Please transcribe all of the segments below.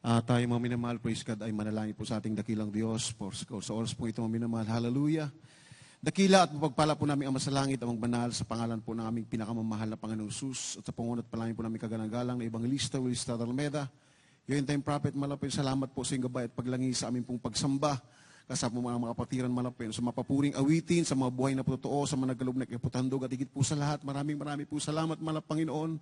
Tayo mga minamahal, praise God, ay manalangin po sa ating dakilang Diyos. Sa oras po ito mga minamahal, hallelujah. Dakila at mapagpala po namin Ama sa langit, amang banal, sa pangalan po ng aming pinakamamahal na Panginoong Jesus, at sa pangunat palangin po namin kaganang-galang na Evangelista Wilista Dalmeda. Yung time prophet, malapit, salamat po sa inyong gabay at paglangi sa aming pong pagsamba. Kasama po mga kapatiran malapit, sa mapapuring awitin, sa mga buhay na totoo, sa mga nagkaloob na kaputandog, at higit po sa lahat, maraming po salamat, malap Panginoon,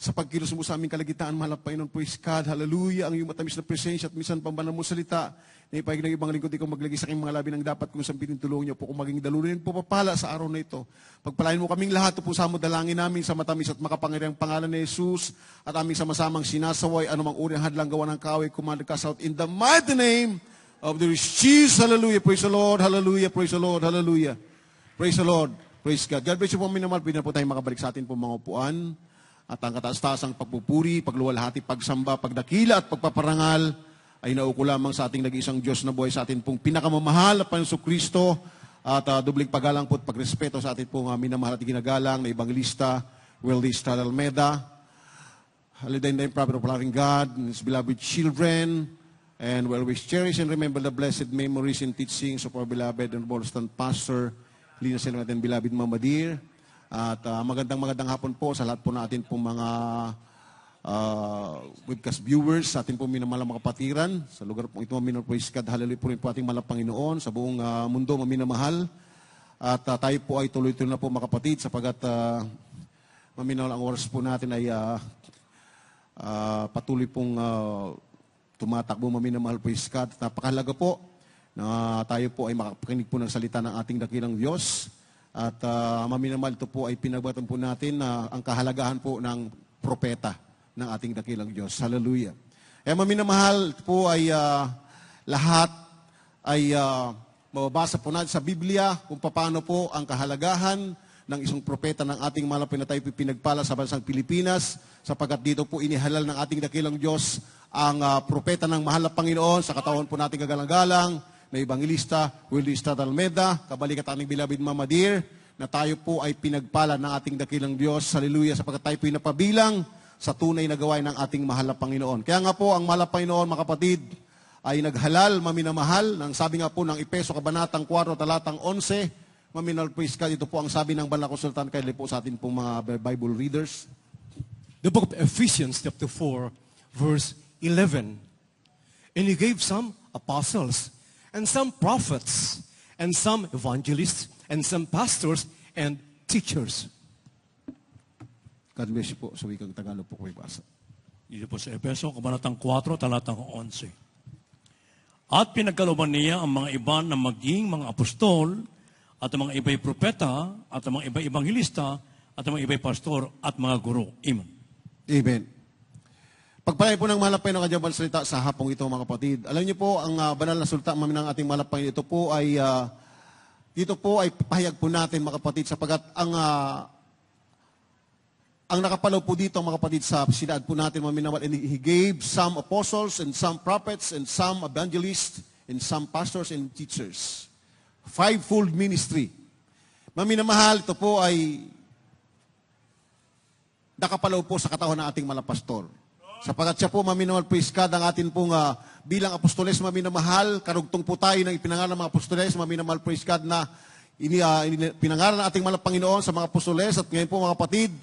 sa pagkilos mo sa aming kalagitaan, malap Panginoon, praise God, hallelujah, ang iyong matamis na presensya at minsan pambanang mo salita, na ipahig ng ibang lingkod, ikaw maglagi sa aking mga labi ng dapat kung sampitin tulong niyo po kung maging dalunin po papala sa araw na ito. Pagpalain mo kaming lahat, po sa mo dalangin namin sa matamis at makapangyarihang pangalan ni Jesus at aming sama-samang sinasaway, anumang unang hadlang gawa ng kaway, command us out in the mighty name of the Jesus, hallelujah, praise the Lord, hallelujah, praise the Lord, hallelujah, praise the Lord, praise God. God bless you po, minamahal, pwede na po tayong makabalik sa atin po mga upuan. At ang kataas-taasang pagpupuri, pagluwalhati, pagsamba, pagdakila at pagpaparangal ay nauko lamang sa ating nag-iisang Diyos na buhay sa atin pong pinakamamahal na Panginoong Kristo at dubling paggalang po at pagrespeto sa atin pong minamahal at ginagalang na Evangelista Wilista Dalmeda. Halidain na yung prophet of loving God and His beloved children, and we always cherish and remember the blessed memories and teachings of our beloved and Bolston Pastor Lina Selmat and beloved Mama Dear. At magandang hapon po sa lahat po natin pong mga webcast viewers, sa atin pong minamahal mga kapatiran, sa lugar pong ito maminor po iskad, hallelujah po rin po ating malang Panginoon, sa buong mundo maminamahal. At tayo po ay tuloy-tuloy na po mga kapatid, sapagat maminahal ang oras po natin ay patuloy pong tumatakbo maminamahal po iskad. Napakahalaga po na tayo po ay makapakinig po ng salita ng ating dakilang Diyos. At maminamahal, ito po ay pinagbatan po natin na ang kahalagahan po ng propeta ng ating dakilang Diyos. Hallelujah. Kaya maminamahal, ito po ay lahat ay mababasa po natin sa Biblia kung paano po ang kahalagahan ng isang propeta ng ating malapit na tayo pinagpala sa bansang Pilipinas, sapagkat dito po inihalal ng ating dakilang Diyos ang propeta ng mahal na Panginoon sa katawan po nating kagalang-galang na Evangelista Wilista Dalmeda, kabalikat aming beloved Mama Dear, na tayo po ay pinagpala ng ating dakilang Diyos, hallelujah, sapagkat tayo po ay napabilang sa tunay na gawain ng ating mahal na Panginoon. Kaya nga po, ang mahal na Panginoon, mga kapatid, ay naghalal, maminamahal, ng sabi nga po ng Epeso, Kabanatang 4, talatang 11, maminal praise God, ito po ang sabi ng Banal na Konsultan, kaya po sa atin pong mga Bible readers. The book of Ephesians chapter 4, verse 11. And He gave some apostles, and some prophets, and some evangelists, and some pastors, and teachers. God bless you po. Sa wikang Tagalog po ko ibasa. Dito po sa Epeso, Kabanatang 4, talatang 11. At pinagkalooban niya ang mga iba na maging mga apostol, at ang mga iba'y propeta, at ang mga iba'y evangelista, at ang mga iba'y pastor, at mga guro. Amen. Amen. Pagpalain po ng mahal na Panginoon kanyang banal salita sa hapong ito, mga kapatid. Alam niyo po, ang banal na sulta ng ating mahal na Panginoon, dito po ay pahayag po natin, mga kapatid, sapagat ang nakapalaw po dito, mga kapatid, sa sinaad po natin, maminawal, and He gave some apostles, and some prophets, and some evangelists, and some pastors and teachers. Fivefold ministry. Maminamahal, ito po ay nakapalaw po sa katawan ng ating malapastor. Sapagat siya po, maminamahal, praise God, ang atin pong bilang apostoles, maminamahal, karugtong po tayo ng ipinangalan ng mga apostoles, maminamahal, praise God, na pinangalan ng ating malang Panginoon sa mga apostoles, at ngayon po, mga kapatid,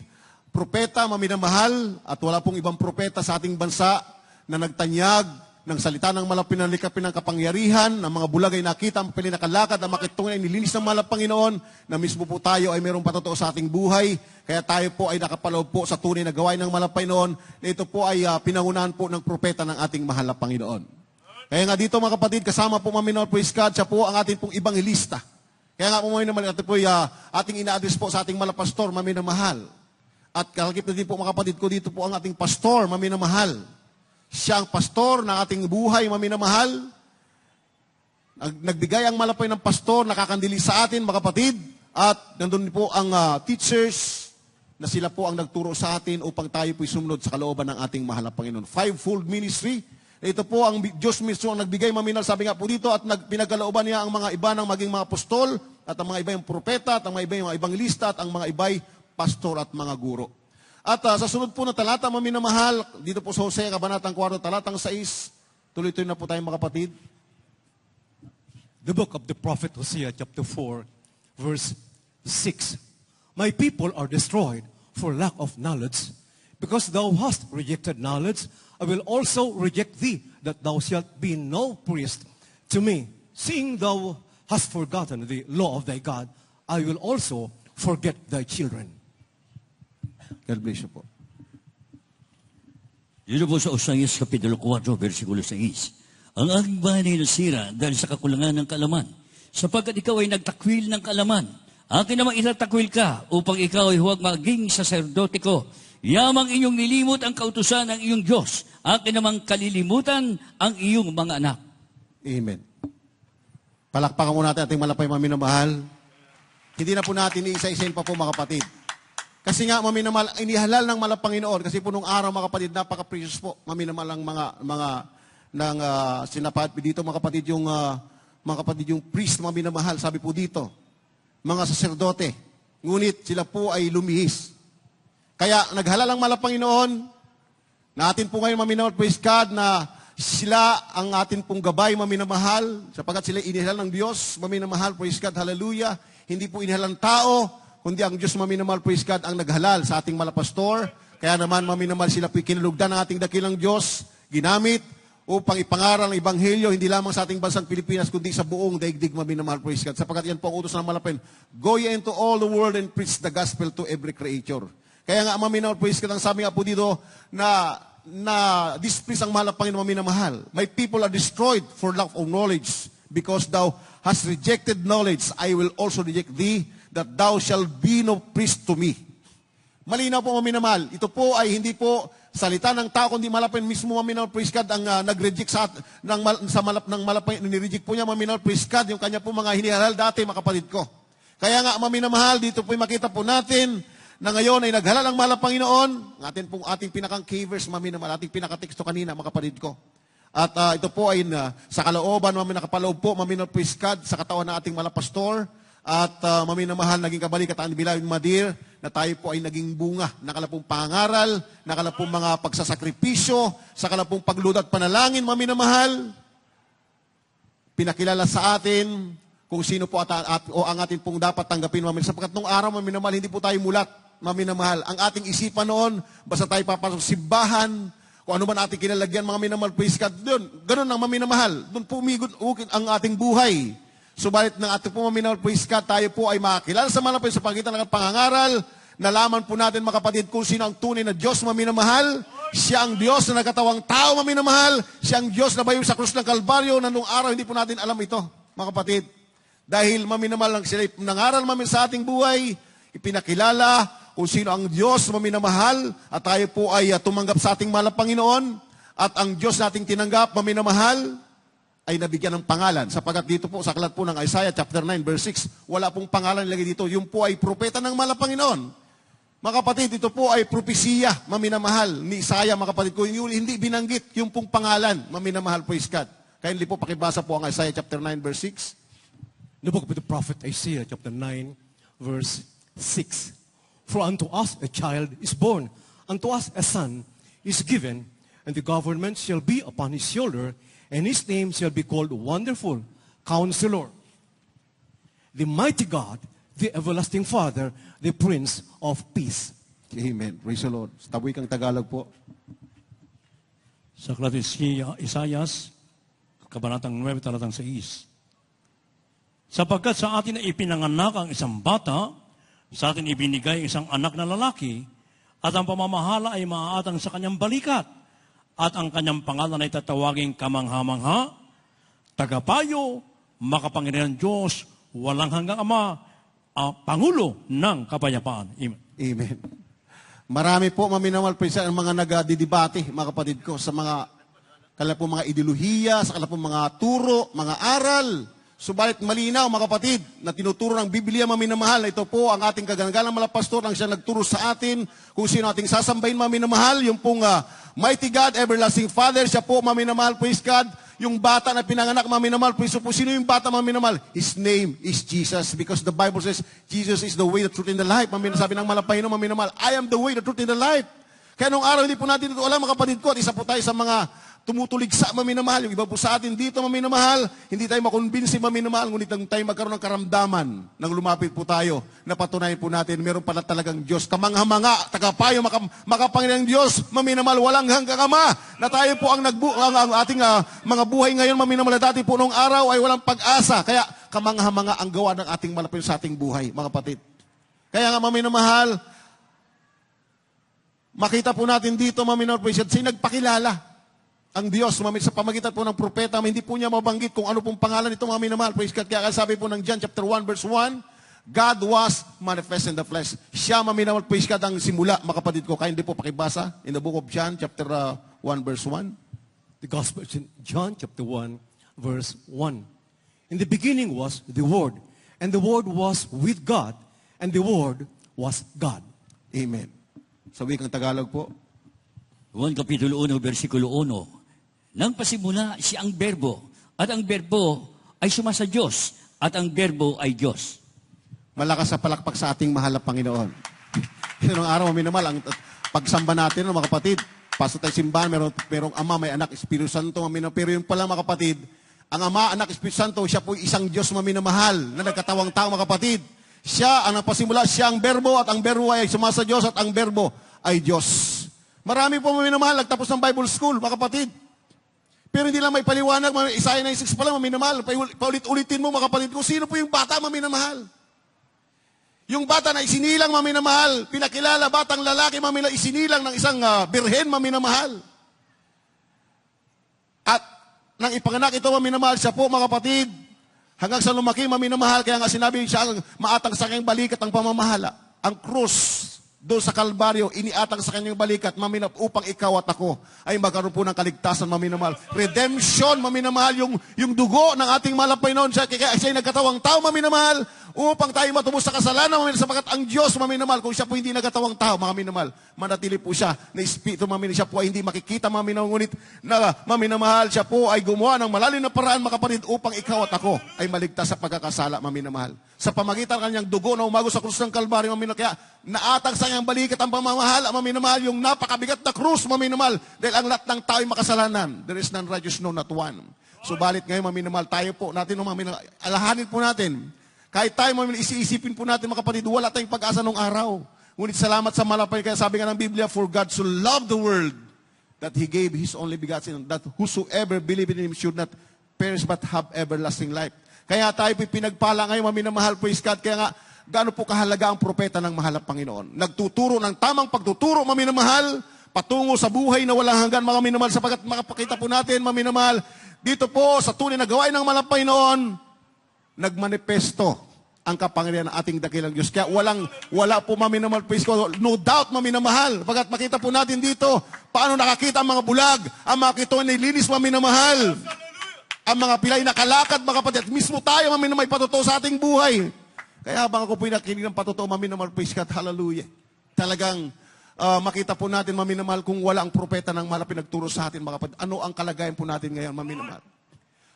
propeta, maminamahal, at wala pong ibang propeta sa ating bansa na nagtanyag ng salita ng malapit na likapin ng kapangyarihan, ng mga bulag ay nakita, ang pili nakalakad, ang makitong ay nilinis ng malapit Panginoon, na mismo po tayo ay mayroong patotoo sa ating buhay, kaya tayo po ay nakapaloob po sa tunay na gawain ng malapit Panginoon, na ito po ay pinangunahan po ng propeta ng ating mahal na Panginoon. Kaya nga dito, mga kapatid, kasama po maminor praise God, siya po ang ating pong evangelista. Kaya nga po maminamahal, ito po ay ating ina-address po sa ating malapastor, maminamahal. At kalagip na din po, mga kapatid ko, dito po ang ating pastor, maminamahal. Siya ang pastor ng ating buhay, maminamahal. Nagbigay ang malapay ng pastor, nakakandili sa atin, mga kapatid. At nandun po ang teachers, na sila po ang nagturo sa atin upang tayo po'y sumunod sa kalooban ng ating mahal na Panginoon. Fivefold ministry. Ito po ang Diyos mismo ang nagbigay, maminal, sabi nga po dito, at pinagkalooban niya ang mga iba ng maging mga apostol, at ang mga iba yung propeta, at ang mga iba yung mga evangelista, at ang mga iba'y pastor at mga guro. At sa sunod po na talata, maminamahal, dito po sa Hosea, Kabanatang 4, talatang 6, Tuloy-tuloy na po tayo mga kapatid. The book of the prophet Hosea, chapter 4, verse 6. My people are destroyed for lack of knowledge. Because thou hast rejected knowledge, I will also reject thee, that thou shalt be no priest to me. Seeing thou hast forgotten the law of thy God, I will also forget thy children. God bless you po. Dito po sa Oseas Kapitulo 4, versikulo 6. Ang aking bahay ay nasira dahil sa kakulangan ng kaalaman, sapagkat ikaw ay nagtakwil ng kaalaman. Akin namang itatakwil ka upang ikaw ay huwag maging saserdote ko. Yamang inyong nilimot ang kautusan ng iyong Diyos. Akin namang kalilimutan ang iyong mga anak. Amen. Palakpakan mo natin ating malapay maminamahal. Hindi na po natin iisa-isain pa po mga kapatid. Kasi nga maminamahal, inihalal ng malapanginoon kasi po nung araw mga kapatid, napaka-precious po maminamahal ang mga sinapat dito mga kapatid yung priest maminamahal, sabi po dito, mga saserdote. Ngunit sila po ay lumihis. Kaya naghalal ang malapanginoon, natin po ngayon maminamahal, praise God, na sila ang atin pong gabay maminamahal, sapagkat sila inihalal ng Diyos, maminamahal, praise God, hallelujah. Hindi po inihalal ng tao, kundi ang Diyos maminamahal, praise God, ang naghalal sa ating malapastor. Kaya naman maminamahal sila po kinulugdan ng ating dakilang Diyos, ginamit upang ipangaral ng Ebanghelyo, hindi lamang sa ating bansang Pilipinas, kundi sa buong daigdig maminamahal, praise God. Sapagkat yan po ang utos ng malapin, go ye into all the world and preach the gospel to every creature. Kaya nga maminamahal, praise God, ang sabi nga po dito na displease ang mahal na Panginoon maminamahal. My people are destroyed for lack of knowledge, because thou hast rejected knowledge, I will also reject thee, that thou shalt be no priest to me. Malinaw po maminamahal. Ito po ay hindi po salita ng tao, kundi malapin mismo maminamahal, praise God, ang nag-reject ng malapin, nireject po niya maminamahal, praise God, yung kanya po mga hinihalal dati, mga kapatid ko. Kaya nga maminamahal, dito po makita po natin na ngayon ay naghalal ang mahal na Panginoon, ating pinakang key-verse, maminamahal, ating pinakateksto kanina, mga kapatid ko. At ito po ay sa kalooban, nakapaloob po, maminamahal, praise God, sa katawan ng ating malapastor, at maminamahal, naging kabalik at ang bilawin madir, na tayo po ay naging bunga, nakalapong pangaral, nakalapong mga pagsasakripisyo, sa kalapong pagludad panalangin, maminamahal, pinakilala sa atin kung sino po o ang atin pong dapat tanggapin, maminamahal. Sapagkat nung araw, maminamahal, hindi po tayo mulat, maminamahal. Ang ating isipan noon, basta tayo papasok sa simbahan, kung ano man ating kinalagyan, mga minamahal, praise God, doon, ganun ang maminamahal. Doon po umigod ang ating buhay. Subalit ng ating po maminamahal, praise God, tayo po ay makakilala sa malapit sa pagitan ng pangangaral, nalaman po natin mga kapatid kung sino ang tunay na Diyos maminamahal. Siya ang Diyos na nagkatawang tao maminamahal. Siya ang Diyos na bayo sa krus ng Kalbaryo na nung araw hindi po natin alam ito, mga kapatid. Dahil maminamahal lang sila, nangaral mamin sa ating buhay, ipinakilala kung sino ang Diyos maminamahal, at tayo po ay tumanggap sa ating mahal na Panginoon, at ang Diyos nating tinanggap maminamahal ay nabigyan ng pangalan. Sapagat dito po sa aklat po ng Isaiah chapter 9 verse 6, wala pong pangalan nilagay dito. Yung po ay propeta ng mahal na Panginoon. Mga kapatid, ito po ay propesiya maminamahal ni Isaiah, mga kapatid ko. Hindi binanggit yung pong pangalan maminamahal, praise God. Kaya hindi po pakibasa po ang Isaiah chapter 9 verse 6. The book of the prophet Isaiah, chapter 9, verse 6. For unto us a child is born, unto us a son is given, and the government shall be upon his shoulder, and his name shall be called Wonderful, Counselor, the Mighty God, the Everlasting Father, the Prince of Peace. Amen. Praise the Lord. Sa tabuikang Tagalog po. Sa aklat ni Isaias, kabanatang 9, talatang 6. Sapagkat sa atin ay ipinanganak ang isang bata, sa atin ibinigay isang anak na lalaki, at ang pamamahala ay maaatang sa kanyang balikat, at ang kanyang pangalan ay tatawaging kamangha-mangha, tagapayo, makapangyarihan Diyos, walang hanggang Ama, Pangulo ng Kapayapaan. Amen. Amen. Marami po maminamahal, praise God, ang mga nagdidebate, mga kapatid ko, sa mga kalapong mga ideolohiya, sa kalapong mga turo, mga aral. Subalit malinaw, mga kapatid, na tinuturo ng Biblia maminamahal. Ito po ang ating kaganagalang malapastor, ang siya nagturo sa atin kung sino ating sasambahin maminamahal. Yung pong Mighty God, Everlasting Father, siya po maminamahal, praise God. Yung bata na pinanganak maminamahal, praise po, sino yung bata maminamahal? His name is Jesus, because the Bible says, Jesus is the way, the truth, and the life. Sabi ng malapahino maminamahal, I am the way, the truth, and the life. Kaya nung araw, hindi po natin ito alam, mga kapatid ko, at isa po tayo sa mga tumutuligsa, maminamahal. Yung iba po sa atin dito, maminamahal, hindi tayo makonbinsi, maminamahal, ngunit nang tayo magkaroon ng karamdaman, nang lumapit po tayo, napatunayan po natin, meron pala talagang Diyos, kamangha-manga, tagapayo, makapangyarihang Diyos, maminamahal, walang hanggang Ama, na tayo po ang ating mga buhay ngayon, maminamahal, dati po nung araw ay walang pag-asa, kaya kamangha-manga ang gawa ng ating malapit sa ating buhay, mga kapatid. Kaya nga, maminamahal, makita po natin dito, maminamahal, siya nagpakilala. Ang Diyos, sa pamagitan po ng propeta, hindi po niya mabanggit kung ano pong pangalan nito, mga minamahal. Praise God. Kaya sabi po ng John chapter 1 verse 1, God was manifest in the flesh. Siya, mga minamahal, praise God, ang simula, mga kapatid ko. Kaya hindi po pakibasa in the book of John chapter 1 verse 1. The Gospel in John chapter 1, verse 1. In the beginning was the Word, and the Word was with God, and the Word was God. Amen. Sa wikang Tagalog po, Juan Kapitulo 1, versikulo 1. Nang pasimula siya ang berbo, at ang berbo ay sumasa Diyos, at ang berbo ay Diyos. malakas sa palakpak sa ating mahal na Panginoon. Kasi nung araw, minamahal, ang pagsamba natin, mga kapatid, pasok tayo simbahan, merong Ama, may Anak, Espiritu Santo, pero yun pala, mga kapatid, ang Ama, Anak, Espiritu Santo, siya po isang Diyos maminamahal na nagkatawang tao, mga kapatid. Siya, ang napasimula, siya ang berbo, at ang berbo ay sumasa Diyos, at ang berbo ay Diyos. Marami po maminamahal, nagtapos ng Bible School, mga kapatid. Pero hindi lang may paliwanag, Isaiah 9:6 pa lang, maminamahal. Paulit-ulitin mo, mga kapatid, kung sino po yung bata, maminamahal. Yung bata na isinilang, maminamahal. Pinakilala, batang lalaki, maminamahal. Isinilang ng isang birhen, maminamahal. At nang ipanganak ito, maminamahal siya po, mga kapatid. Hanggang sa lumaki, maminamahal. Kaya nga sinabi siya, maatang sa kanyang balikat ang pamamahala. Ang krus, doon sa Kalbaryo, iniatang sa kanyang balikat, maminamahal, upang ikaw at ako ay magkaroon po ng kaligtasan, maminamahal. Redemption, maminamahal, yung dugo ng ating mahal na Panginoon. Kaya siya ay nagkatawang tao, maminamahal, upang tayo matubos sa kasalanan, maminamahal, sapagat ang Diyos, maminamahal, kung siya po hindi nagkatawang tao, mga maminamahal, manatili po siya na Espiritu, maminamahal, siya po ay hindi makikita, maminamahal, ngunit na maminamahal, siya po ay gumawa ng malalim na paraan, mga kapatid, upang ikaw at ako ay maligtas sa pagkakasala, maminamahal. Sa pamagitan ng kanyang dugo na umago sa krus ng Kalbaryo, maminamahal, kaya naatang sa kanyang balikat ang pamamahal, maminamahal, yung napakabigat na krus, maminamahal, dahil ang lahat ng tao ay makasalanan. There is none righteous, no, not one. Subalit ngayon, maminamahal, tayo po, natin, maminamahal, alahanin po natin. Kahit tayo, maminamahal, isiisipin po natin, mga kapatid, wala tayong pag-asa nung araw. Ngunit salamat sa malapay, kaya sabi nga ng Biblia, for God so loved the world, that He gave His only begotten, that whosoever believe in Him should not perish but have everlasting life. Kaya tayo po pinagpala ngayon, maminamahal, praise God. Kaya nga, gaano po kahalaga ang propeta ng mahal na Panginoon. Nagtuturo ng tamang pagtuturo, maminamahal, patungo sa buhay na walang hanggan, mga minamahal, sapagat makapakita po natin, maminamahal, dito po sa tunay na gawain ng mahal na Panginoon, nagmanifesto ang kapangyarihan ng ating dakilang Diyos. Kaya wala po, maminamahal, praise God, no doubt, maminamahal, pagkat makita po natin dito, paano nakakita ang mga bulag, ang mga kito nilinis, maminamahal. Ang mga pilay nakalakad, mga kapatid, at mismo tayo, maminamahal, patutuo sa ating buhay. Kaya habang ako po nakikinig ng patutuo, maminamahal, praise God, hallelujah. Talagang makita po natin, maminamahal, kung wala ang propeta ng mahal na pinagturo sa atin, mga kapatid, ano ang kalagayan po natin ngayon, maminamahal.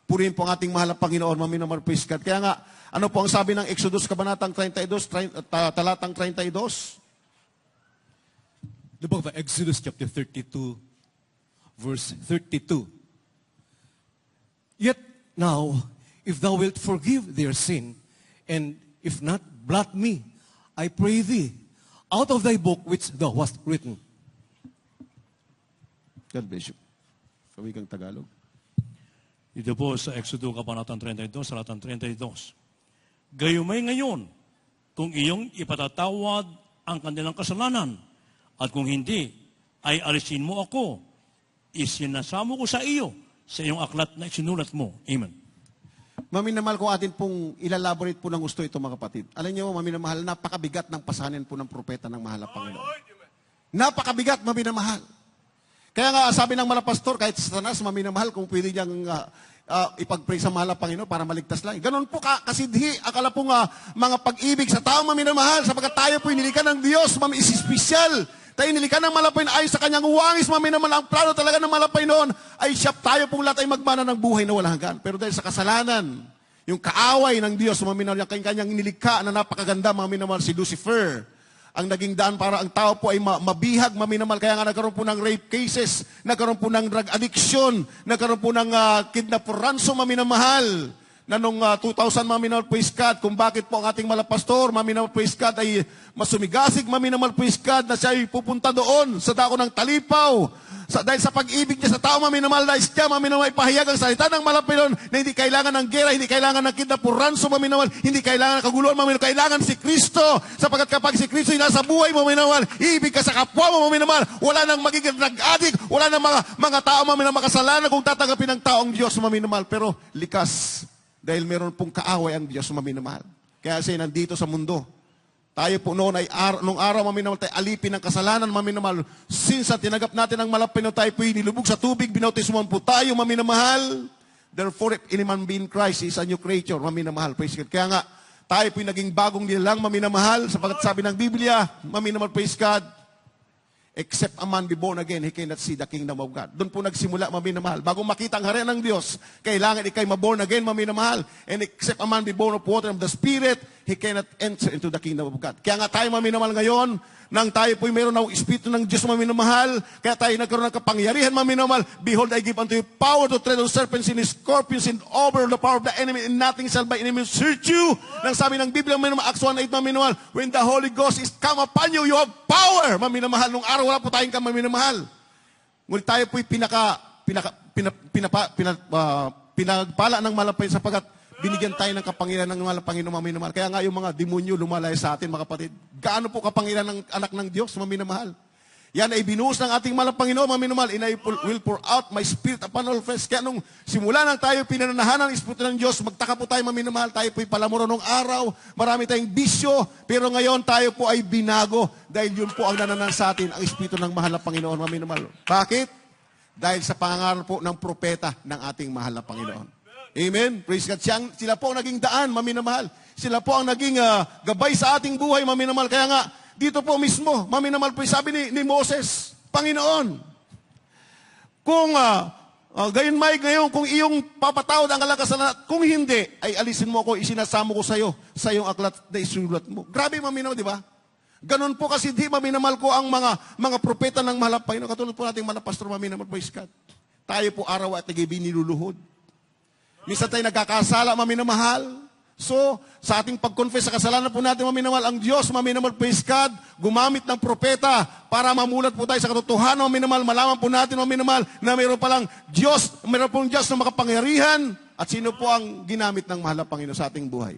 Purihin po ang ating mahal na Panginoon, maminamahal, praise God. Kaya nga, ano po ang sabi ng Exodus, Kabanatang 32, talatang 32? The book of Exodus chapter 32, verse 32. Yet now, if thou wilt forgive their sin, and if not, blot me, I pray thee, out of thy book which thou hast written. God bless you. Sa wikang Tagalog. Ito po sa Exodo Kabanatang 32, Salatang 32. Gayumay ngayon, kung iyong ipatatawad ang kanilang kasalanan, at kung hindi, ay alisin mo ako, isinasamo ko sa iyo, sa iyong aklat na isinulat mo. Amen. Maminamahal, kung atin pong ilalaborate po ng gusto ito, mga kapatid. Alam niyo, maminamahal, napakabigat ng pasanin po ng propeta ng mahal na Panginoon. Napakabigat, maminamahal. Kaya nga, sabi ng mga pastor, kahit sa Satanas, maminamahal, kung pwede niyang ipag-pray sa mahal na Panginoon para maligtas lang. Ganon po kasidhi, akala po mga pag-ibig sa tao, maminamahal, sapagkat tayo po inilikan ng Diyos, isespesyal. Tayo inilikan ng malapay na ay sa kanyang uwangis, maminamahal, ang plano talaga ng malapay noon ay siya, tayo pong lahat ay magmana ng buhay na walang hanggan. Pero dahil sa kasalanan, yung kaaway ng Diyos, maminamahal, yung kanyang inilikha na napakaganda, maminamahal, si Lucifer, ang naging daan para ang tao po ay mabihag, maminamahal. Kaya nga nagkaroon po ng rape cases, nagkaroon po ng drug addiction, nagkaroon po ng kidnap for ransom, maminamahal. Na nung 2000, maminamahal po iskad, kung bakit po ang ating malapastor, maminamahal po iskad ay masumigasig, maminamahal po iskad na siya ay pupunta doon sa dako ng talipaw. Dahil sa pag-ibig niya sa tao, maminamahal na siya, maminamahal ipahayag ang salita ng malapinon na hindi kailangan ng gera, hindi kailangan ng kidnap for ransom, maminamahal, hindi kailangan ng kaguluhan, maminamahal, kailangan si Kristo. Sapagkat kapag si Kristo ay nasa buhay, maminamahal, ibig ka sa kapwa mo, maminamahal, wala nang magiging drug addict, wala nang mga tao, maminamahal, makasalanan kung tatanggapin ng tao ang Diyos, maminamahal. Pero likas, dahil meron pong kaaway ang Diyos, maminamahal. Kaya siya nandito sa mundo. Tayo po noon ay nung araw, maminamahal, tayo alipin ng kasalanan, maminamahal. Since tinagap natin ang malapino, tayo po nilubog sa tubig, binautismuhan po tayo, maminamahal. Therefore, if any man be in Christ, he is a new creature, maminamahal. Praise God. Kaya nga, tayo po naging bagong nilalang, maminamahal, sapagkat sabi ng Biblia, maminamahal, praise God, except a man be born again, he cannot see the kingdom of God. Doon po nagsimula, maminamahal. Bago makita ang harian ng Diyos, kailangan ikay maborn again, maminamahal. And except a man be born of water and of the Spirit, he cannot enter into the kingdom of God. Kaya nga tayo, maminamahal, ngayon, nang tayo po'y meron ng Espiritu ng Diyos, maminamahal, kaya tayo nagkaroon ng kapangyarihan, maminamahal. Behold, I give unto you power to tread on serpents and scorpions and over the power of the enemy, and nothing shall by enemy hurt you. Nang sabi ng Biblia, maminamahal, Acts 1:8, maminamahal, when the Holy Ghost is come upon you, you have power, maminamahal. Nung araw, wala po tayong maminamahal. Ngunit tayo po'y pinagpala ng malapay sapagat binigyan tayo ng kapangyarihan ng mga Panginoon, maminamahal. Kaya nga yung mga demonyo lumalaya sa atin, mga kapatid. Gaano po kapangyarihan ng anak ng Diyos, maminamahal. Yan ay binuhos ng ating mahal Panginoon, maminamahal. And I will pour out my spirit upon all flesh. Kaya nung simula nang tayo pinananahan ng Espiritu ng Diyos, magtaka po tayo, maminamahal. Tayo po'y palamuro nung araw. Marami tayong bisyo. Pero ngayon tayo po ay binago. Dahil yun po ang nananan sa atin, ang Espiritu ng mahal na Panginoon, maminamahal. Bakit? Dahil sa pangangaral po ng propeta ng ating mahal na Panginoon. Amen. Praise God. Sila po ang naging daan, maminamahal. Sila po ang naging gabay sa ating buhay, maminamahal. Kaya nga, dito po mismo, maminamahal po, sabi ni Moses, Panginoon, kung gayon may ngayon, kung iyong papatawad ang kasalanan, kung hindi, ay alisin mo ako, isinasamo ko sa iyong aklat na isulat mo. Grabe, maminamahal, di ba? Ganon po kasi di maminamahal ko ang mga propeta ng mahal na Panginoon. Katulad po nating mahal na pastor, maminamahal po, iskat. Tayo po araw at nagibig niluluhod. Minsan tayo nagkakasala, maminamahal. So, sa ating pag-confess sa kasalanan po natin, maminamahal, ang Diyos, maminamahal, praise God, gumamit ng propeta para mamulat po tayo sa katotohanan, maminamahal, malaman po natin, maminamahal, na mayroon palang Diyos, mayroon pong Diyos na makapangyarihan, at sino po ang ginamit ng mahal na Panginoon sa ating buhay.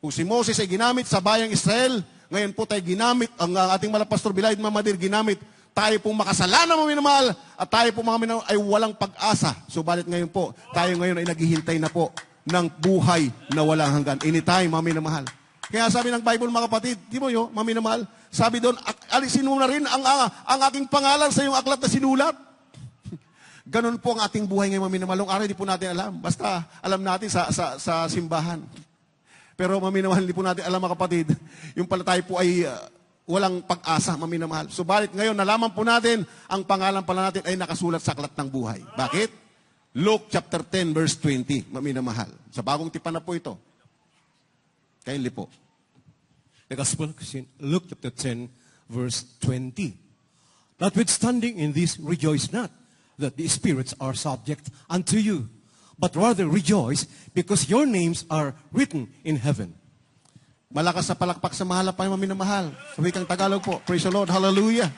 Kung si Moses ay ginamit sa bayang Israel, ngayon po tayo ginamit, ang ating mahal na Pastor Bilaid Mamadir ginamit, tayo pong makasalanan, maminamahal, at tayo pong mga minamahal ay walang pag-asa. Subalit ngayon po, tayo ngayon ay naghihintay na po ng buhay na walang hanggan. Anytime, maminamahal. Kaya sabi ng Bible, mga kapatid, di mo yun, maminamahal, sabi doon, alisin mo na rin ang aking pangalan sa iyong aklat na sinulat. Ganun po ang ating buhay ngayon, maminamahal. Nung araw, di po natin alam. Basta alam natin sa simbahan. Pero maminamahal, di po natin alam, mga kapatid, yung pala tayo po ay walang pag-asa, maminamahal. Subalit ngayon, nalaman po natin, ang pangalan pala natin ay nakasulat sa aklat ng buhay. Bakit? Luke chapter 10, verse 20, maminamahal. Sa bagong tipan na po ito. Kindly po. The Gospel of Luke chapter 10, verse 20. Notwithstanding in this, rejoice not that the spirits are subject unto you, but rather rejoice because your names are written in heaven. Malakas sa palakpak sa mahal na maminamahal. Sa wikang Tagalog po. Praise the Lord. Hallelujah.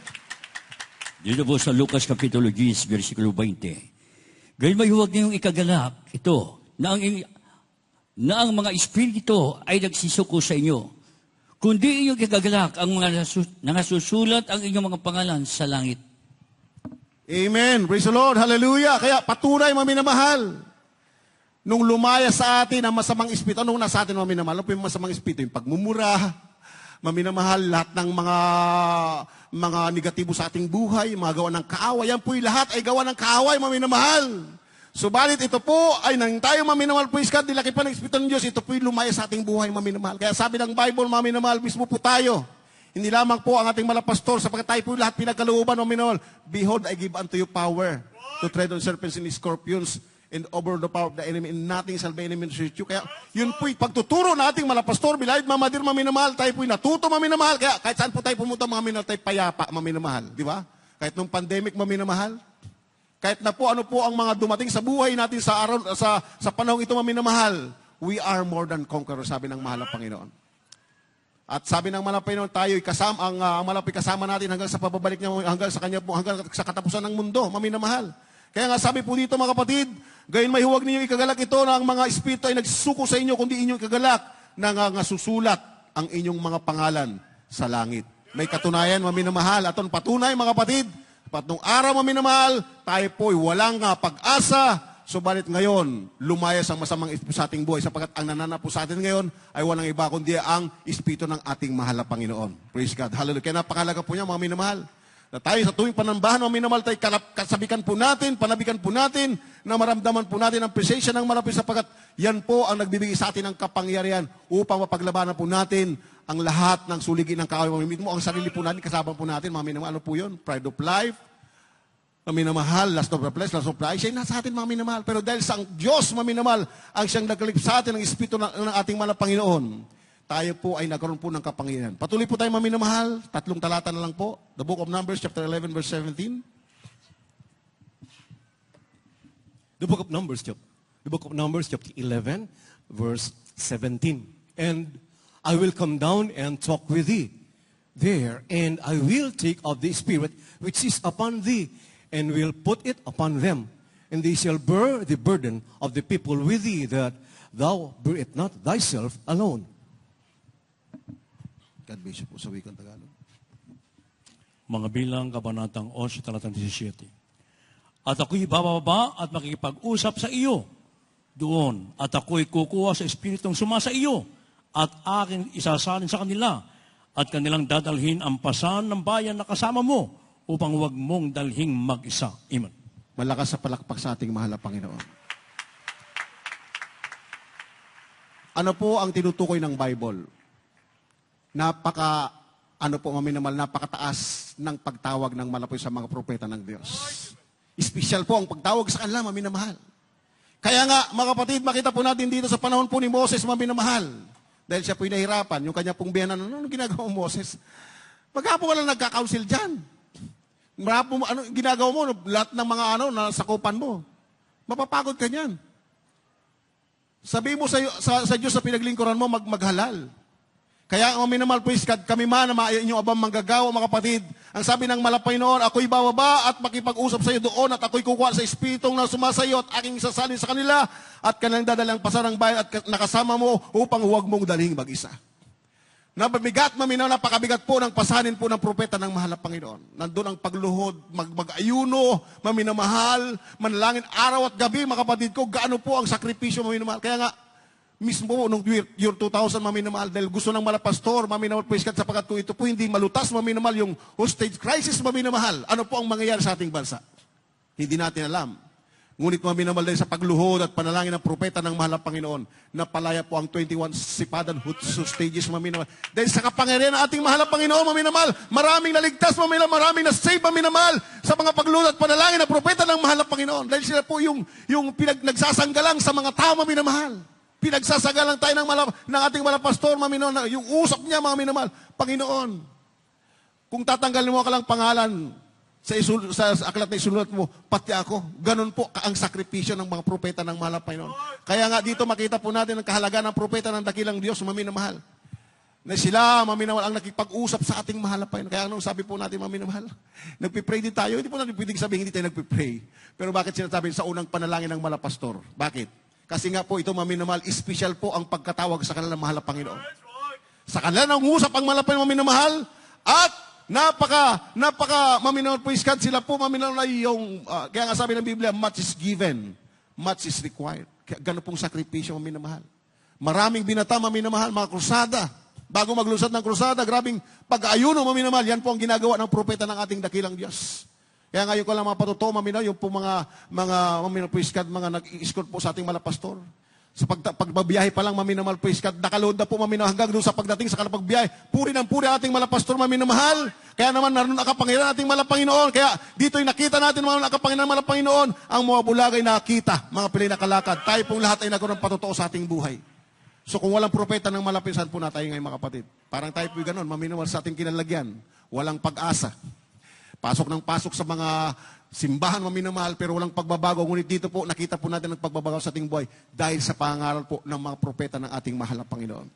Dito po sa Lucas Kapitulo 10, versikulo 20. Gayon may huwag niyong ikagalak ito, na ang mga espiritu ay nagsisuko sa inyo. Kundi inyong ikagalak ang mga nasusulat ang inyong mga pangalan sa langit. Amen. Praise the Lord. Hallelujah. Kaya patunay, maminamahal. Nung lumaya sa atin ang masamang espiritu, anong nasa atin, maminamahal? Ano po yung masamang espiritu? Yung pagmumura, maminamahal, lahat ng mga negatibo sa ating buhay, mga gawa ng kaaway. Yan po yung lahat ay gawa ng kaaway, maminamahal. Subalit ito po ay nang tayo maminamahal po iskat, nilaki pa ng espiritu ng Diyos, ito po yung lumaya sa ating buhay, maminamahal. Kaya sabi ng Bible, maminamahal, mismo po tayo. Hindi lamang po ang ating malapastor, sapagkat tayo po lahat pinagkalooban, maminamahal. Behold, I give unto you power to tread on serpents and scorpions and over the power of the enemy, and nothing shall by any means hurt you. Kaya yun po'y pagtuturo na ating malapastor, bilahid, mamadir, maminamahal, tayo po'y natuto maminamahal. Kaya kahit saan po tayo pumunta, maminamahal, tayo payapa, maminamahal. Di ba? Kahit nung pandemic, maminamahal. Kahit na po ano po ang mga dumating sa buhay natin sa araw, sa panahong ito, maminamahal. We are more than conquerors, sabi ng mahal na Panginoon. At sabi ng malapay noon, tayo'y kasama, ang malapay kasama natin hanggang sa pababalik niya, hanggang sa kanya po, hanggang sa katapusan ng mundo, maminamahal. Kaya nga sabi po dito mga kapatid, gayon may huwag ninyo ikagalak ito na ang mga espiritu ay nagsusuko sa inyo, kundi inyong ikagalak na nga susulat ang inyong mga pangalan sa langit. May katunayan, maminamahal. Aton patunay mga kapatid, patnong araw maminamahal, tayo po'y walang pag-asa. Subalit ngayon, lumayas ang masamang espiritu sa ating buhay sapagkat ang nananapo sa atin ngayon ay walang iba kundi ang espiritu ng ating mahal na Panginoon. Praise God. Hallelujah. Kaya napakalaga po niya mga minamahal. Na tayo sa tuwing panambahan mga minamahal, tayo kasabikan po natin, panabikan po natin, na maramdaman po natin ang presensya ng malapit sapagkat yan po ang nagbibigay sa atin ng kapangyarihan upang mapaglabanan po natin ang lahat ng suligin ng kaaway. Mamimit mo ang sarili po natin, kasama po natin, mga minamahal. Ano po yun? Pride of life, maminamahal, last of the flesh, last of pride, siya nasa atin mga minamahal. Pero dahil sa Diyos maminamahal, ang siyang nagkalip sa atin ng Espiritu ng ating mahal na Panginoon, tayo po ay nagkaroon po ng kapangyarihan. Patuloy po tayo maminamahal, 3 talata na lang po. The book of Numbers, chapter 11, verse 17. The book of Numbers, chapter 11, verse 17. And I will come down and talk with thee there, and I will take of the Spirit which is upon thee, and will put it upon them, and they shall bear the burden of the people with thee, that thou bear it not thyself alone. God bless you po sa wikang Tagalog. Mga bilang, kabanatang 11, talatang 17. At ako'y bababa at makikipag-usap sa iyo doon, at ako'y kukuha sa Espiritong sumasa iyo, at aking isasalin sa kanila, at kanilang dadalhin ang pasan ng bayan na kasama mo, upang huwag mong dalhing mag-isa. Amen. Malakas sa palakpak sa ating mahal na Panginoon. Ano po ang tinutukoy ng Bible? Napakataas ng pagtawag ng malapoy sa mga propeta ng Diyos. Espesyal po ang pagtawag sa kanila, maminamahal. Kaya nga, mga kapatid, makita po natin dito sa panahon po ni Moses, maminamahal. Dahil siya po'y nahirapan, yung kanya pong biyanan, ano ginagawa mo, Moses? Maghapon ka lang nagka-counsel dyan. Ano ginagawa mo? Lahat ng mga nasakupan mo. Mapapagod ka niyan. Sabi mo sa Diyos sa pinaglingkuran mo, maghalal. Kaya ang minamahal po kami man na inyong abang manggagawa, mga kapatid. Ang sabi ng malapay noon, ako'y bababa at makipag-usap sa iyo doon at ako'y kukuha sa espiritong na sumasayo at aking isasalin sa kanila at kanilang dadalang pasarang bayan at nakasama mo upang huwag mong dalhing mag-isa. Napabigat, napakabigat po ng pasanin po ng propeta ng mahal na Panginoon. Nandun ang pagluhod, mag-ayuno, maminamahal, manalangin araw at gabi, mga kapatid ko, gaano po ang sakripisyo maminamahal. Kaya nga, mismo po, nung year 2000, maminamahal, dahil gusto ng malapastor, maminamahal po iskat sapagkat kung ito po hindi malutas, maminamahal yung hostage crisis, maminamahal. Ano po ang mangyayari sa ating bansa? Hindi natin alam. Ngunit maminamahal dahil sa pagluhod at panalangin ng propeta ng mahal na Panginoon, napalaya po ang 21 sipadan stages, maminamahal. Dahil sa kapangyarihan ng ating mahal na Panginoon, maminamahal, maraming naligtas, maminamahal, maraming na-save, maminamahal, sa mga pagluhod at panalangin ng propeta ng mahal na Panginoon. Dahil sila po yung nagsasanggalang sa mga tao, maminamahal. Pinagsasagalang tayo ng ating malapastor, maminamahal, yung usap niya, mga minamahal, Panginoon, kung tatanggalin mo ka lang pangalan, sa aklat na isulat mo, pati ako. Ganun po ang sakripisyo ng mga propeta ng mahal na Panginoon. Kaya nga dito makita po natin ang kahalagaan ng propeta ng dakilang Diyos, maminamahal. Na sila, maminamahal, ang nakipag-usap sa ating mahal na Panginoon. Kaya anong sabi po natin, maminamahal? Nagpipray din tayo. Hindi po natin pwedeng sabihin, hindi tayo nagpipray. Pero bakit sinasabi sa unang panalangin ng malapastor? Bakit? Kasi nga po ito, maminamahal, special po ang pagkatawag sa kanila ng mahal na Panginoon. Sa kanila nang usap ang mahal na Panginoon, maminamahal, at napaka maminamahal po iskat sila po maminamahal yung kaya nga sabi ng Biblia, much is given, much is required. Kaya gano'n pong sakripisyo maminamahal. Maraming binata maminamahal, mga krusada. Bago maglusad ng krusada, grabing pag-ayuno maminamahal. Yan po ang ginagawa ng propeta ng ating dakilang Diyos. Kaya ngayon ko lang mga patuto maminamahal, yung po mga maminamahal po iskat, mga nag-i-escort po sa ating malapastor. Sa pagbabiyahe pa lang, maminamahal, praise God, nakaload na po, maminamahal, hanggang doon sa pagdating sa kalapagbiyahe. Puri ng puri ating malapastor, maminamahal. Kaya naman, naroon nakapangyarihan ating malapanginoon. Kaya dito'y nakita natin mga nakapangyarihan malapanginoon, ang mga bulagay nakita, mga pilay na kalakad. Tayo pong lahat ay nagkaroon patotoo sa ating buhay. So kung walang propeta ng malapit, saan po na tayo ngayon mga kapatid? Parang tayo po'y ganon, maminamahal sa ating kinalagyan. Walang pag-asa. Pasok ng pasok sa mga simbahan, maminamahal, pero walang pagbabago. Ngunit dito po, nakita po natin ang pagbabago sa ating buhay dahil sa pangaral po ng mga propeta ng ating mahal na Panginoon.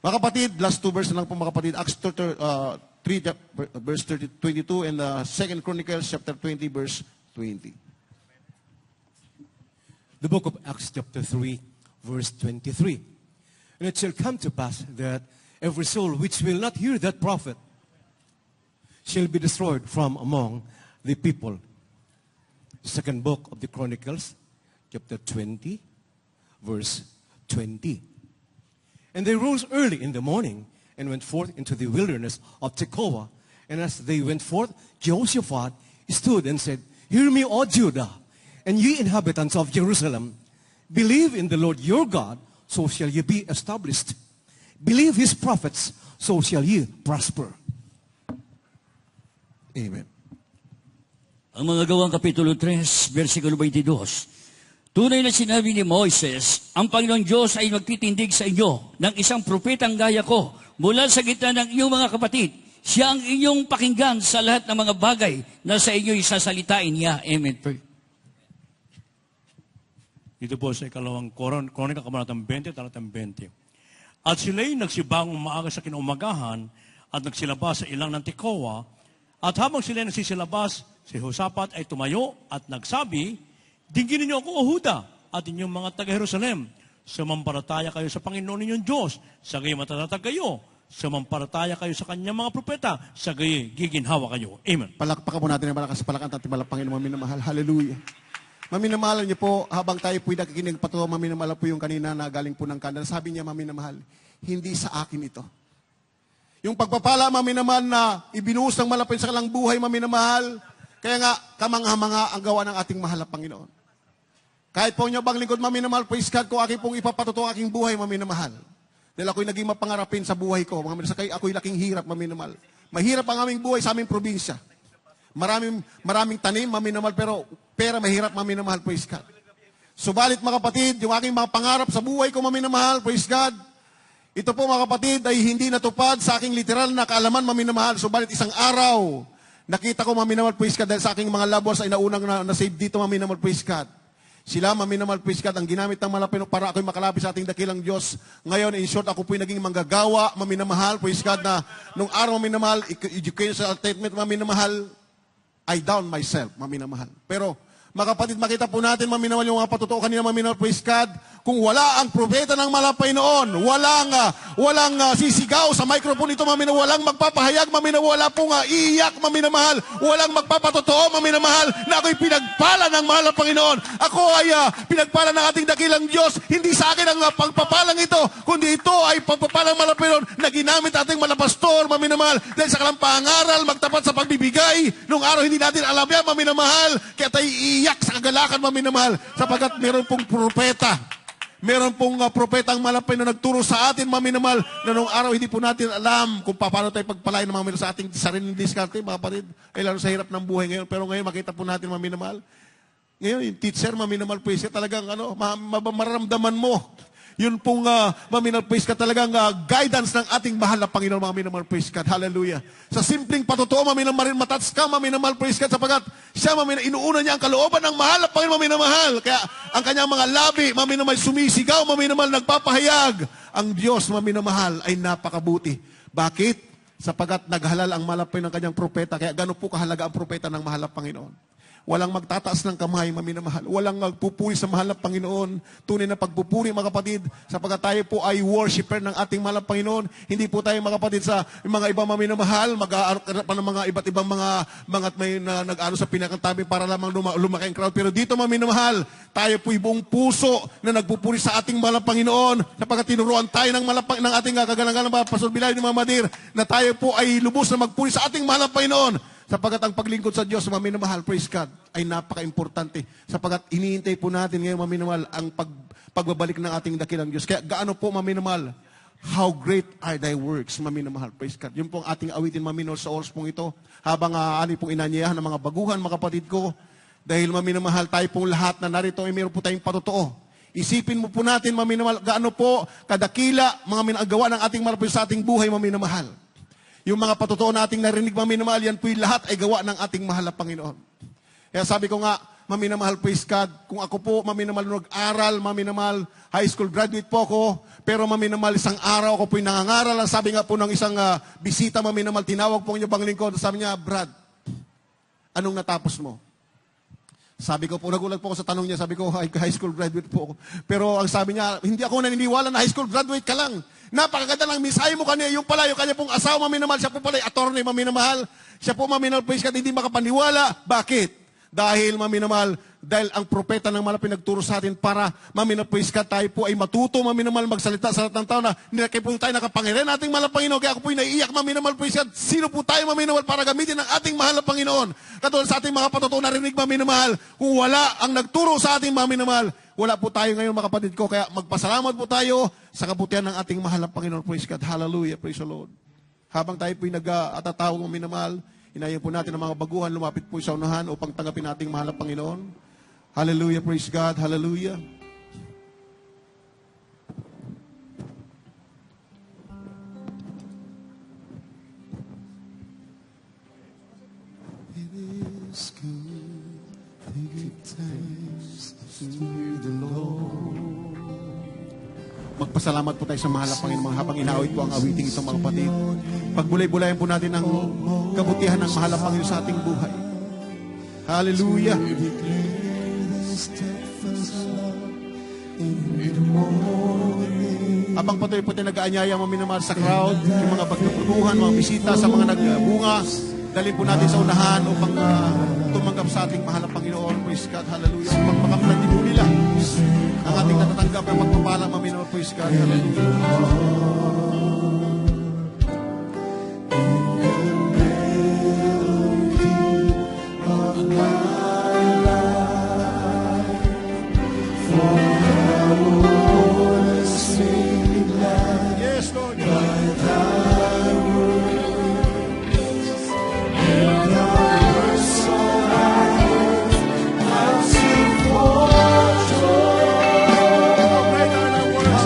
Mga kapatid, last 2 verses na lang po mga kapatid. Acts 3, verse 22 and 2 Chronicles chapter 20, verse 20. The book of Acts chapter 3, verse 23. And it shall come to pass that every soul which will not hear that prophet shall be destroyed from among the people. Second book of the Chronicles, chapter 20, verse 20. And they rose early in the morning and went forth into the wilderness of Tekoa. And as they went forth, Jehoshaphat stood and said, Hear me, O Judah, and ye inhabitants of Jerusalem. Believe in the Lord your God, so shall ye be established. Believe his prophets, so shall ye prosper. Amen. Ang mga Gawang Kapitulo 3, versikulo 22. Tunay na sinabi ni Moises, ang Panginoon Diyos ay magtitindig sa inyo ng isang propetang gaya ko mula sa gitna ng inyong mga kapatid. Siya ang inyong pakinggan sa lahat ng mga bagay na sa inyo'y sasalitain niya. Amen. Dito po sa ikalawang Kronika, kabanatang 20, talatang 20. At sila'y nagsibang maaga sa kinaumagahan at nagsilabas sa ilang ng Tekoa. At habang sila'y nagsisilabas, si Josaphat ay tumayo at nagsabi, Dinggin ninyo ako, O Huda, at inyong mga taga-Jerusalem. Sumampalataya kayo sa Panginoon ninyong Diyos, sa gayon matatatag kayo. Sumampalataya kayo sa kanyang mga propeta, sa gayon giginhawa kayo. Amen. Palakpakan po natin ang malakas palakan at malapangin ng maminamahal. Hallelujah. Maminamahal niyo po, habang tayo po'y nakikinig patuwa, maminamahal po yung kanina na galing po ng kandal. Sabi niya, maminamahal, hindi sa akin ito. Yung pagpapala, maminamahal, na ibinuhos ng malapit sa kalang buhay, maminamahal, kaya nga, kamangha-mangha ang gawa ng ating mahal na Panginoon. Kahit po niyo bang lingkod, maminamahal, praise God, kung aking pong ipapatuto ang aking buhay, maminamahal. Dahil ako'y naging mapangarapin sa buhay ko. Ako'y laking hirap, maminamahal. Mahirap ang aming buhay sa aming probinsya. Maraming tanim, maminamahal, pero pera mahirap, maminamahal, praise God. Subalit mga kapatid, yung aking mga pangarap sa buhay ko, maminamahal, praise God, ito po mga kapatid ay hindi natupad sa aking literal na kaalaman, maminamahal. Subalit isang araw, nakita ko, maminamahal, praise God, dahil sa aking mga loved ones ay naunang na-save dito, maminamahal, praise God. Sila, maminamahal, praise God, ang ginamit ng malapit para ako'y makalapit sa ating dakilang Diyos. Ngayon, in short, ako po'y naging manggagawa, maminamahal, praise God, na nung araw, maminamahal, educational statement, maminamahal, I down myself, maminamahal. Pero, mga kapatid, makita po natin, maminamahal, yung mga patotoo kanina, maminamahal, praise God, kung wala ang propeta ng malapay noon, walang sisigaw sa microphone ito, maminamahal, walang magpapahayag, maminamahal, wala pong iiyak, maminamahal, walang magpapatotoo, maminamahal, na ako'y pinagpala ng mahal na Panginoon. Ako ay pinagpala ng ating dakilang Diyos. Hindi sa akin ang pagpapalang ito, kundi ito ay pagpapalang malapay noon na ginamit ating malapastor, maminamahal, dahil sa kalang pangaral, magtapat sa pagbibigay. Nung araw, hindi natin alam yan, maminamahal, kaya tayo iiyak sa kagalakan, maminamahal, sapagkat meron pong propeta. Meron pong propetang malapay na nagturo sa atin, maminamahal, na nung araw hindi po natin alam kung paano tayo pagpalain ng mga sa ating sariling diskarte, mga kapatid, ay lalo sa hirap ng buhay ngayon. Pero ngayon makita po natin, maminamahal, ngayon yung teacher, maminamahal, praise ka, talagang mararamdaman mo. Yun pong maminamahal, praise ka, talagang guidance ng ating mahal na Panginoon, maminamahal, praise ka, hallelujah. Sa simpleng patotoo, maminamahal, matats ka, maminamahal, praise ka, sapagat siya, inuuna niya ang kalooban ng mahal na Panginoon, maminamahal. Kaya ang kanyang mga labi, maminamahal, sumisigaw, maminamahal, nagpapahayag. Ang Diyos, maminamahal, ay napakabuti. Bakit? Sapagat naghalal ang malapay ng kanyang propeta, kaya gano'n po kahalaga ang propeta ng mahal na Panginoon. Walang magtataas ng kamay, maminamahal. Walang magpupuri sa mahal na Panginoon. Tunay na pagpupuri, mga kapatid, sapagkat tayo po ay worshiper ng ating mahal na Panginoon. Hindi po tayo, mga kapatid, sa mga ibang maminamahal, mag-aarap pa ng mga iba't ibang mga may nag-ano sa pinakantabi para lamang lumaki ang crowd. Pero dito, maminamahal, tayo po buong puso na nagpupuri sa ating mahal na Panginoon, sapagkat tinuruan tayo ng ating kagalangan ng Pastor Bilay ni Mama Dir, na tayo po ay lubos na magpuri sa ating mahal na Panginoon. Sapagat ang paglingkod sa Diyos, mga minamahal, praise God, ay napaka-importante. Sapagat iniintay po natin ngayon, mga minamahal, ang pagbabalik ng ating dakilang Diyos. Kaya gaano po, mga minamahal, how great are thy works, mga minamahal, praise God. Yun po ang ating awitin, mga minamahal, sa oras pong ito. Habang ani pong inanyayahan ng mga baguhan, mga kapatid ko, dahil mga minamahal, tayo pong lahat na narito ay mayroon po tayong patotoo. Isipin mo po natin, mga minamahal, gaano po kadakila, mga minagawa ng ating marapil sa ating buhay, mga minamahal. Yung mga patotoo nating narinig, mga minamahal, yan po'y lahat ay gawa ng ating mahal na Panginoon. Kaya sabi ko nga, mga minamahal, praise God, kung ako po, mga minamahal, nag-aral, mga minamahal, high school graduate po ako, pero mga minamahal, isang araw ako po'y nangangaral. Sabi nga po ng isang bisita, mga minamahal, tinawag po niya bang lingkod, sabi niya, Brad, anong natapos mo? Sabi ko po, nagulat po ako sa tanong niya, sabi ko, high school graduate po ako. Pero ang sabi niya, hindi ako naniniwala na high school graduate ka lang. Napakaganda lang, mensahe mo kanya, yung pala, yung kanya pong asawa, maminamahal, siya po pala, attorney, maminamahal. Siya po, maminamahal, praise God, hindi makapaniwala. Bakit? Dahil, maminamahal, dahil ang propeta ng malapit nagturo sa atin para, maminamahal, praise God, tayo po ay matuto, maminamahal, magsalita sa lahat ng tao na nilakay po tayo nakapangyarihan nating mahal na Panginoon. Kaya ako po ay naiiyak, maminamahal, praise God. Sino po tayo, maminamahal, para gamitin ang ating mahal na Panginoon? Katulad sa ating mga patotoo narinig, maminamahal, kung wala ang nagturo sa ating maminamahal, wala po tayo ngayon, mga kapatid ko. Kaya magpasalamat po tayo sa kabutihan ng ating mahal na Panginoon. Praise God. Hallelujah. Praise the Lord. Habang tayo po'y nag-atatawag ng minamahal, inayin po natin ang mga baguhan, lumapit po sa unahan upang tanggapin nating mahal na Panginoon. Hallelujah. Praise God. Hallelujah. It is good to give thanks to the Lord. Magpasalamat po tayo sa mahal na Panginoon habang inaawit po ang awiting ito, mga kapatid. Pagbulay-bulayan po natin ang kabutihan ng mahal na Panginoon sa ating buhay. Hallelujah. Habang patuloy po tayo nag-aanyaya, mga minamahal, sa crowd, yung mga pagkaputuhan, mga bisita sa mga nagbunga, dalhin po natin sa unahan upang tumanggap sa ating mahal na Panginoon. Praise God. Hallelujah. Upang makamtan din po nila ang ating natatanggap na magpapala, mga minamahal. Praise God. Hallelujah. Yes, Lord. How great are thy works.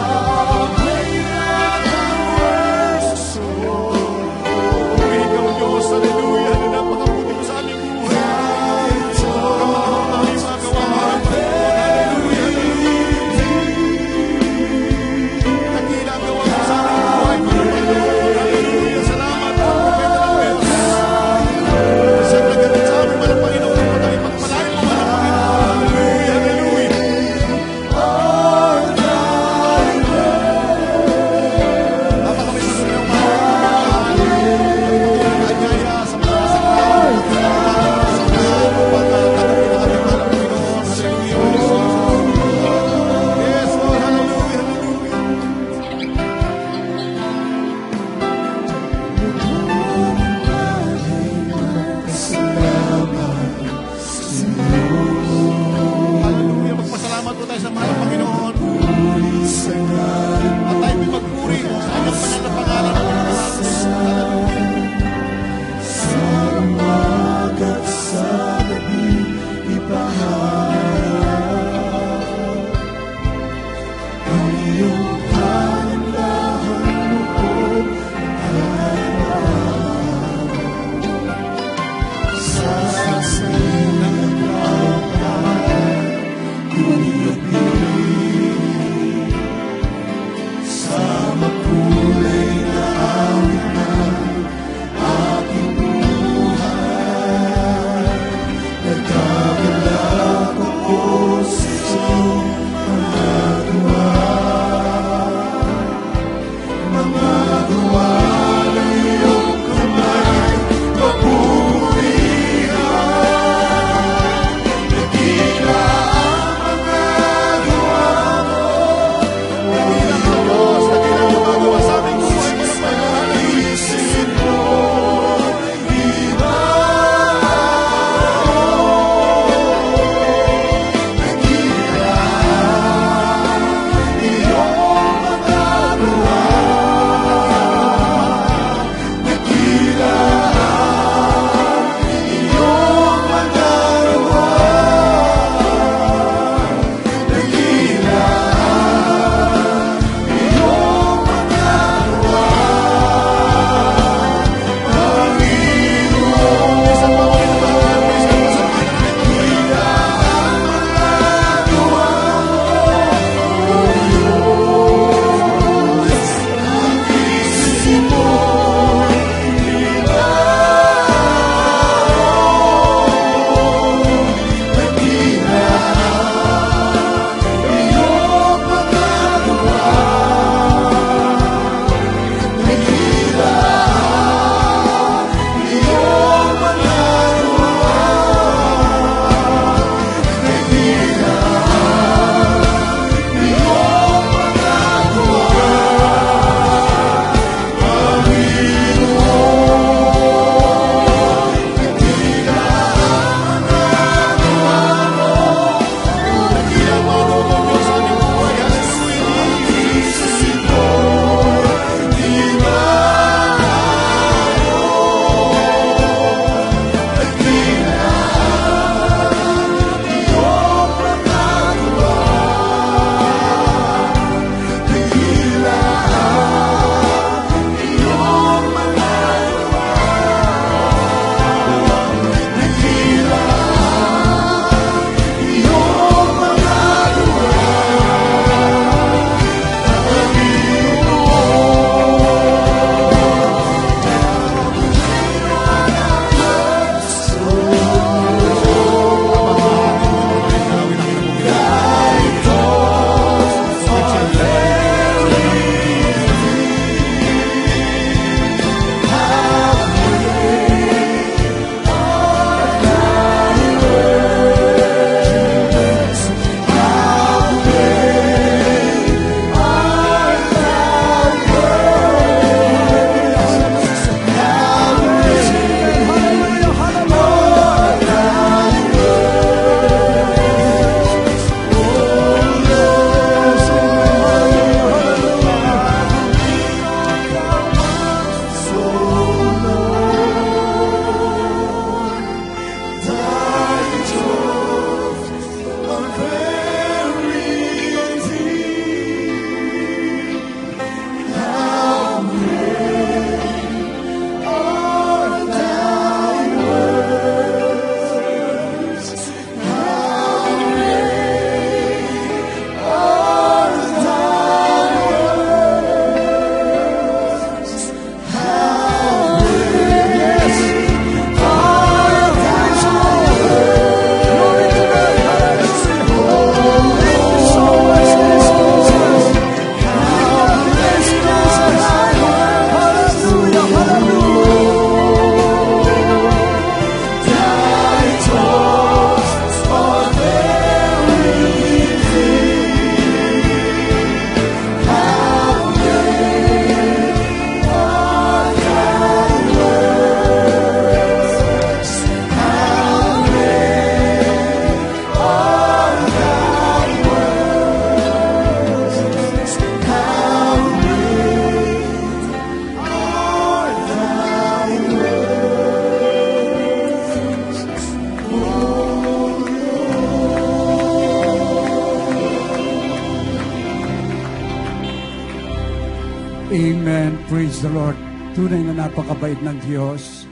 Amen. Praise the Lord. Tunay na napakabait ng Diyos.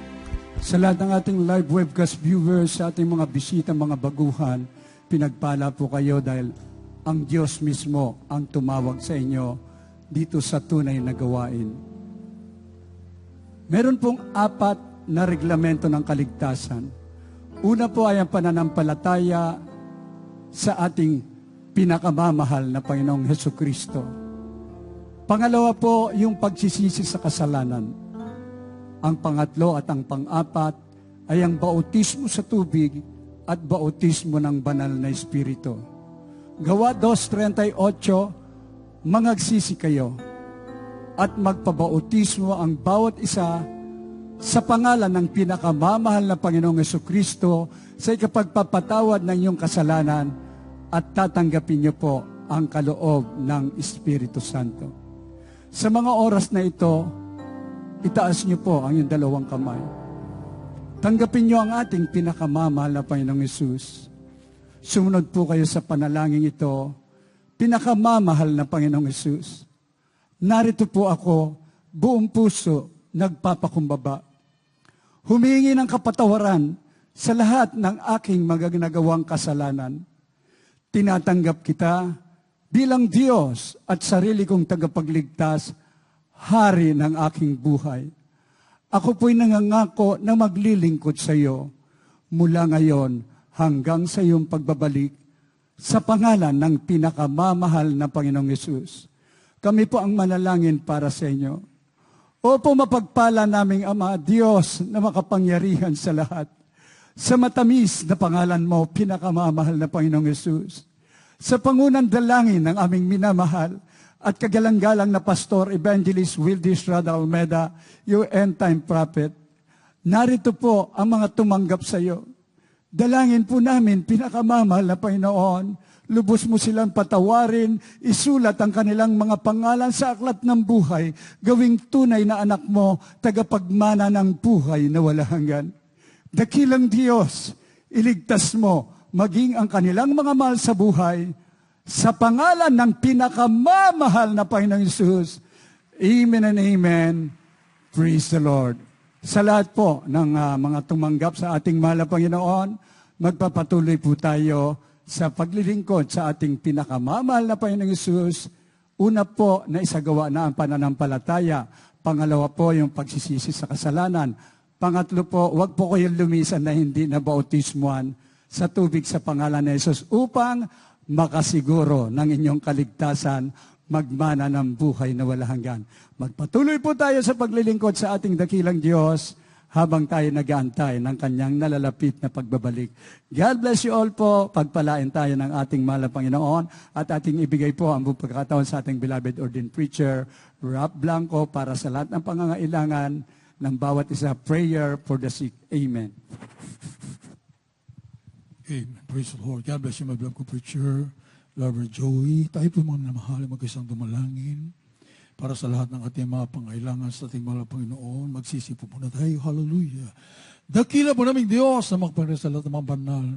Sa lahat ng ating live webcast viewers, sa ating mga bisita, mga baguhan, pinagpala po kayo dahil ang Diyos mismo ang tumawag sa inyo dito sa tunay na gawain. Meron pong 4 na reglamento ng kaligtasan. Una po ay ang pananampalataya sa ating pinakamamahal na Panginoong Hesukristo. Pangalawa po, yung pagsisisi sa kasalanan. Ang pangatlo at ang pang-apat ay ang bautismo sa tubig at bautismo ng banal na Espiritu. Gawa 2:38, mangagsisi kayo at magpabautismo ang bawat isa sa pangalan ng pinakamamahal na Panginoong Hesukristo sa ikapagpapatawad ng iyong kasalanan at tatanggapin niyo po ang kaloob ng Espiritu Santo. Sa mga oras na ito, itaas niyo po ang iyong 2 kamay. Tanggapin niyo ang ating pinakamamahal na Panginoong Hesus. Sumunod po kayo sa panalangin ito. Pinakamamahal na Panginoong Hesus. Narito po ako, buong puso, nagpapakumbaba. Humingi ng kapatawaran sa lahat ng aking magaganagawang kasalanan. Tinatanggap kita bilang Diyos at sarili kong tagapagligtas, hari ng aking buhay. Ako po'y nangangako na maglilingkod sa iyo mula ngayon hanggang sa iyong pagbabalik sa pangalan ng pinakamamahal na Panginoong Hesus. Kami po ang manalangin para sa inyo. Opo, mapagpala naming Ama, Diyos na makapangyarihan sa lahat. Sa matamis na pangalan mo, pinakamamahal na Panginoong Hesus. Sa pangunang dalangin ng aming minamahal at kagalang-galang na Pastor Evangelist Wildy Estrada Almeda, your end-time prophet, narito po ang mga tumanggap sa iyo. Dalangin po namin, pinakamamahal na Panginoon, lubos mo silang patawarin, isulat ang kanilang mga pangalan sa aklat ng buhay, gawing tunay na anak mo, tagapagmana ng buhay na wala hanggan. Dakilang Diyos, iligtas mo, maging ang kanilang mga mahal sa buhay, sa pangalan ng pinakamamahal na Panginoong Hesus. Amen and amen. Praise the Lord. Sa lahat po ng mga tumanggap sa ating mahal na Panginoon, magpapatuloy po tayo sa paglilingkod sa ating pinakamamahal na Panginoong Hesus. Una po na isagawa na ang pananampalataya. Pangalawa po yung pagsisisi sa kasalanan. Pangatlo po, wag po kayong lumisan na hindi na bautismuhan sa tubig sa pangalan ni Jesus upang makasiguro ng inyong kaligtasan, magmana ng buhay na wala hanggan. Magpatuloy po tayo sa paglilingkod sa ating dakilang Diyos habang tayo nag-aantay ng kanyang nalalapit na pagbabalik. God bless you all po. Pagpalain tayo ng ating mahal na Panginoon at ating ibigay po ang buong pagkakataon sa ating beloved ordained preacher, Rob Blanco, para sa lahat ng pangangailangan ng bawat isa. Prayer for the sick. Amen. Amen. Praise the Lord. God bless you, my beloved preacher, Lover Joey. Tayo po mga namahal, mag-isang dumalangin para sa lahat ng ating mga pangailangan sa ating mga Panginoon. Magsisipo muna tayo. Hallelujah. Dakila po naming Diyos na magpangalanan sa lahat ng mga banal.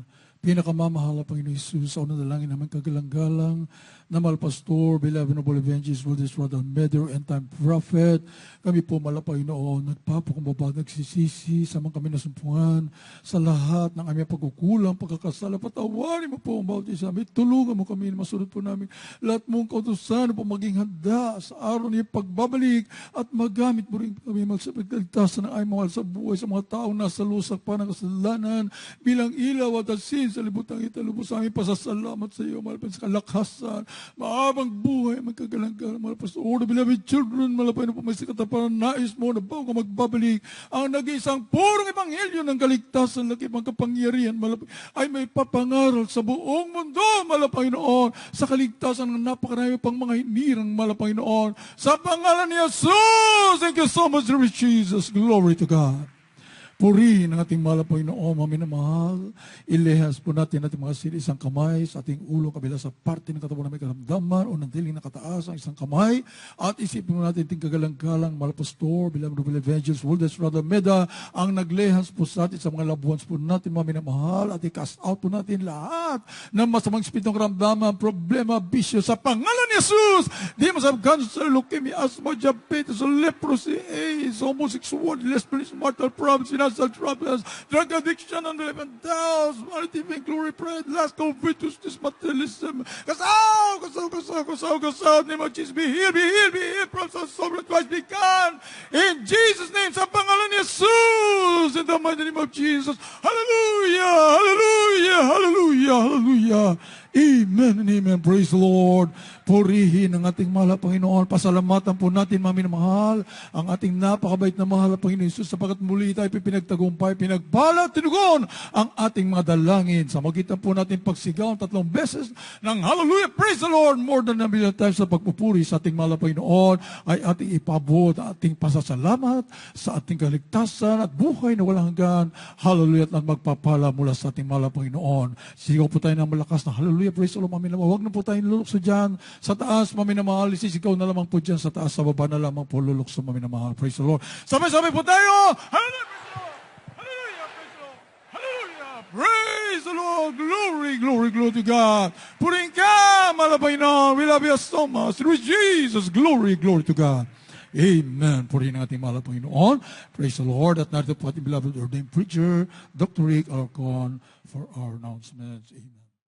Pinakamamahal na Panginoon Jesus, sa unang dalangin namin kagalang-galang na mahal pastor, beloved noble evangelist, Wildy Estrada Almeda, and time prophet. Kami po mahal Panginoon, nagpapakumbaba, nagsisisi sa mga kami nasumpungan, sa lahat ng aming pagkukulang, pagkakasala, patawarin mo po ang bawat isa. Tulungan mo kami na masunod po namin. Lahat mong kautusan po maging handa sa araw niya pagbabalik at magamit mo rin kami magsapagligtasan ng aming mahal sa buhay sa mga taong nasa lusak pa ng kasalanan bilang ilaw at asin sa libutang ito, lubos sa aming pasasalamat sa iyo, malapit sa kalakasan, maabang buhay, magkagalang-galang, malapit sa order, beloved children, malapit na po may sikataparan, nais mo na bago ka magbabalik, ang nag-iisang purong ebanghelyo ng kaligtasan, nakipang kapangyarihan, malapit, ay may papangaral sa buong mundo, Panginoon, sa kaligtasan ng napakarami pang mga hinirang, Panginoon, sa pangalan ni Jesus. Thank you so much, Lord Jesus. Glory to God. Purihin ang ating mahal na Panginoon, mga minamahal. Ilehas po natin ating mga sili, isang kamay sa ating ulo, kabila sa parte ng katawan na may karamdaman o ng diling na kataas, ang isang kamay. At isipin mo natin ating kagalang-galang, mahal pastor, bilang Noble Evangelist, Waldes Radameda, ang naglehas po sa atin sa mga loved ones po natin, mga minamahal, at i-cast out po natin lahat ng masamang espitong karamdaman, problema, bisyo, sa pangalan ni Jesus. Di masab cancer, leukemia, asthma, diabetes, leprosy, AIDS, homosexual, lesbianism, mortal problems, financial troubles, drug addiction, unrelevant doubts, vanity, glory, pride, lust, covetous, materialism. Kasaw, name of Jesus, be healed, from some sovereign Christ be gone. In Jesus' name, sa pangalan ni Jesus, in the mighty name of Jesus. Hallelujah, hallelujah, hallelujah, hallelujah. Amen and amen. Praise the Lord. Purihin ang ating mahal na Panginoon. Pasalamatan po natin, mga minamahal, ang ating napakabait na mahal na Panginoon Jesus, sapagkat muli tayo pinagtagumpay, pinagpala, tinugon ang ating mga dalangin. Sa magitan po natin pagsigaw 3 beses ng hallelujah, praise the Lord, more than a million times sa pagpupuri sa ating mahal na Panginoon, ay ating ipabot ating pasasalamat sa ating kaligtasan at buhay na walang hanggan. Hallelujah, at magpapala mula sa ating mahal na Panginoon. Sigaw po tayo ng malakas na hallelujah, praise the Lord, mga minamahal. Huwag na po tayong lulukso dyan sa taas, mga minamahal. Isisigaw na lamang po dyan sa taas, sa baba na lamang po lulukso, mga minamahal. Praise the Lord. Sabay-sabay po tayo. Hallelujah, hallelujah, praise the Lord. Hallelujah, praise the Lord. Glory, glory, glory to God. Puring ka, malabay na. We love you so much. Through Jesus, glory, glory to God. Amen. Purihin ang ating mahal na Panginoon. Praise the Lord. At narito po ating beloved ordained preacher, Dr. Rick Alcon, for our announcements. Amen.